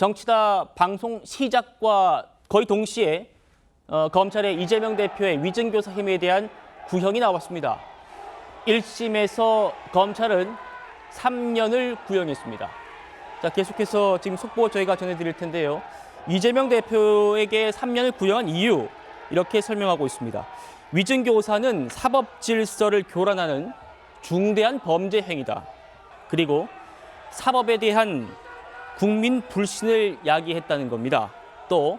정치다 방송 시작과 거의 동시에 검찰의 이재명 대표의 위증교사 혐의에 대한 구형이 나왔습니다. 1심에서 검찰은 3년을 구형했습니다. 자, 계속해서 지금 속보 저희가 전해드릴 텐데요. 이재명 대표에게 3년을 구형한 이유 이렇게 설명하고 있습니다. 위증교사는 사법 질서를 교란하는 중대한 범죄 행위다. 그리고 사법에 대한 국민 불신을 야기했다는 겁니다. 또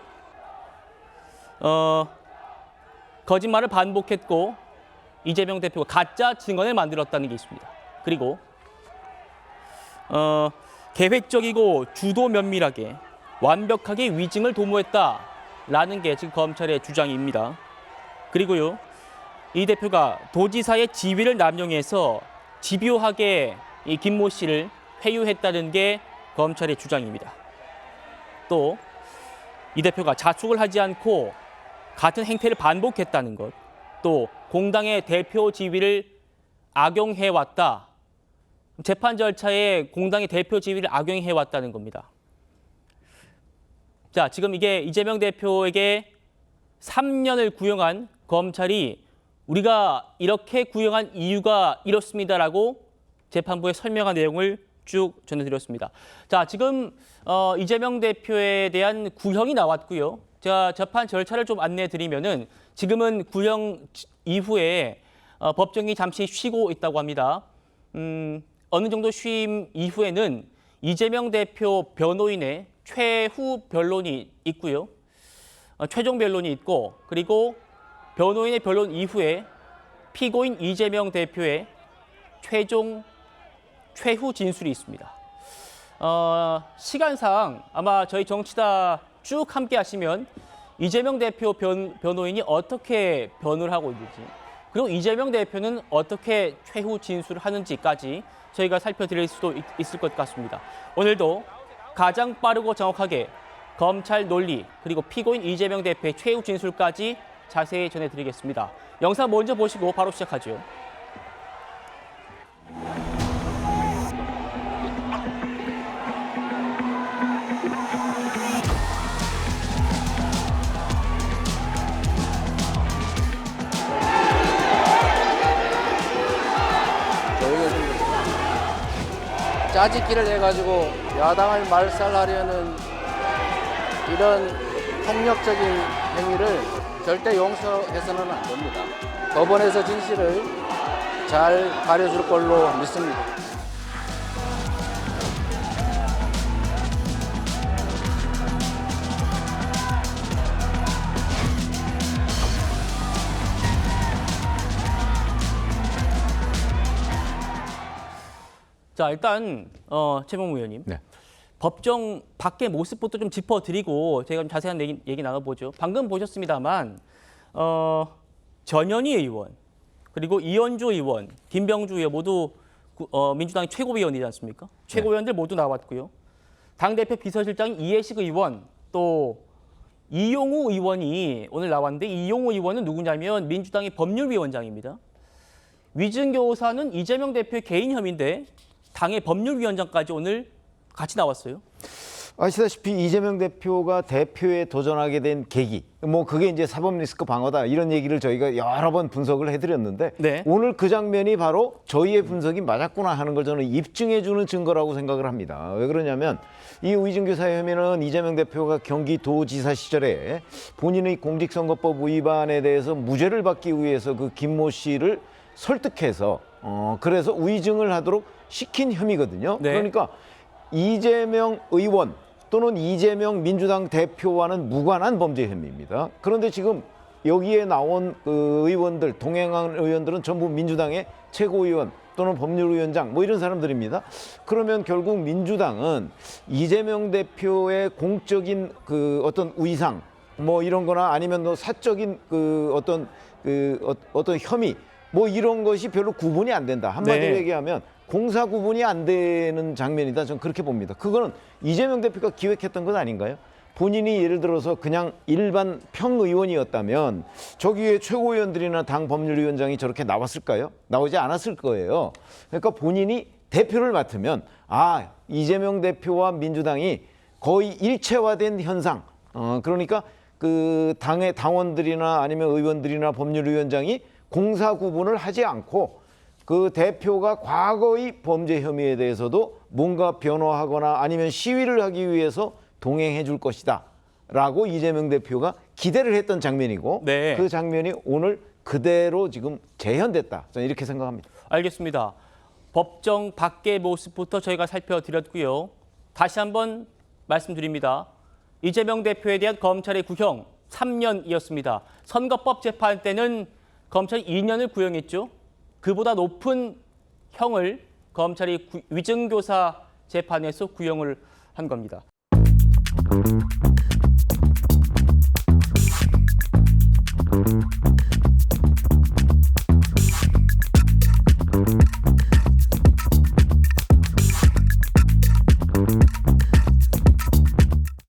거짓말을 반복했고 이재명 대표가 가짜 증언을 만들었다는 게 있습니다. 그리고 계획적이고 주도 면밀하게 완벽하게 위증을 도모했다라는 게 지금 검찰의 주장입니다. 그리고요, 이 대표가 도지사의 지위를 남용해서 집요하게 이 김모 씨를 회유했다는 게 검찰의 주장입니다. 또 이 대표가 자숙을 하지 않고 같은 행태를 반복했다는 것, 또 공당의 대표 지위를 악용해왔다. 재판 절차에 공당의 대표 지위를 악용해왔다는 겁니다. 자, 지금 이게 이재명 대표에게 3년을 구형한 검찰이 우리가 이렇게 구형한 이유가 이렇습니다라고 재판부에 설명한 내용을 쭉 전해드렸습니다. 자, 지금 이재명 대표에 대한 구형이 나왔고요. 제가 재판 절차를 좀 안내해드리면은 지금은 구형 이후에 법정이 잠시 쉬고 있다고 합니다. 어느 정도 쉼 이후에는 이재명 대표 변호인의 최후 변론이 있고요. 최종 변론이 있고, 그리고 변호인의 변론 이후에 피고인 이재명 대표의 최후 진술이 있습니다. 시간상 아마 저희 정치다 쭉 함께 하시면 이재명 대표 변호인이 어떻게 변호를 하고 있는지, 그리고 이재명 대표는 어떻게 최후 진술을 하는지까지 저희가 살펴드릴 수도 있을 것 같습니다. 오늘도 가장 빠르고 정확하게 검찰 논리, 그리고 피고인 이재명 대표의 최후 진술까지 자세히 전해드리겠습니다. 영상 먼저 보시고 바로 시작하죠. 짜집기를 해가지고 야당을 말살하려는 이런 폭력적인 행위를 절대 용서해서는 안 됩니다. 법원에서 진실을 잘 가려줄 걸로 믿습니다. 자, 일단 최범우 의원님, 네. 법정 밖의 모습부터 좀 짚어드리고 제가 좀 자세한 얘기 나눠보죠. 방금 보셨습니다만 전현희 의원, 그리고 이현주 의원, 김병주 의원 모두 민주당의 최고위원이지 않습니까? 최고위원들 모두 나왔고요. 당대표 비서실장 이해식 의원, 또 이용우 의원이 오늘 나왔는데, 이용우 의원은 누구냐면 민주당의 법률위원장입니다. 위증교사는 이재명 대표의 개인 혐의인데 당의 법률위원장까지 오늘 같이 나왔어요. 아시다시피 이재명 대표가 대표에 도전하게 된 계기, 그게 이제 사법 리스크 방어다, 이런 얘기를 저희가 여러 번 분석을 해드렸는데, 네. 오늘 그 장면이 바로 저희의 분석이 맞았구나 하는 걸 저는 입증해주는 증거라고 생각을 합니다. 왜 그러냐면 이 위증교사 혐의는 이재명 대표가 경기도지사 시절에 본인의 공직선거법 위반에 대해서 무죄를 받기 위해서 그 김모 씨를 설득해서 그래서 위증을 하도록 시킨 혐의거든요. 네. 그러니까 이재명 의원 또는 이재명 민주당 대표와는 무관한 범죄 혐의입니다. 그런데 지금 여기에 나온 의원들, 동행한 의원들은 전부 민주당의 최고위원 또는 법률위원장 이런 사람들입니다. 그러면 결국 민주당은 이재명 대표의 공적인 어떤 위상 이런 거나 아니면 사적인 어떤 혐의 이런 것이 별로 구분이 안 된다. 한마디로 네. 얘기하면 공사 구분이 안 되는 장면이다. 저는 그렇게 봅니다. 그거는 이재명 대표가 기획했던 것 아닌가요? 본인이 예를 들어서 그냥 일반 평의원이었다면 저기에 최고위원들이나 당 법률위원장이 저렇게 나왔을까요? 나오지 않았을 거예요. 그러니까 본인이 대표를 맡으면 이재명 대표와 민주당이 거의 일체화된 현상. 그러니까 그 당의 당원들이나 아니면 의원들이나 법률위원장이 공사 구분을 하지 않고 그 대표가 과거의 범죄 혐의에 대해서도 뭔가 변호하거나 아니면 시위를 하기 위해서 동행해 줄 것이다 라고 이재명 대표가 기대를 했던 장면이고 네. 그 장면이 오늘 그대로 지금 재현됐다. 저는 이렇게 생각합니다. 알겠습니다. 법정 밖의 모습부터 저희가 살펴드렸고요. 다시 한번 말씀드립니다. 이재명 대표에 대한 검찰의 구형 3년이었습니다. 선거법 재판 때는 검찰이 2년을 구형했죠. 그보다 높은 형을 검찰이 위증교사 재판에서 구형을 한 겁니다.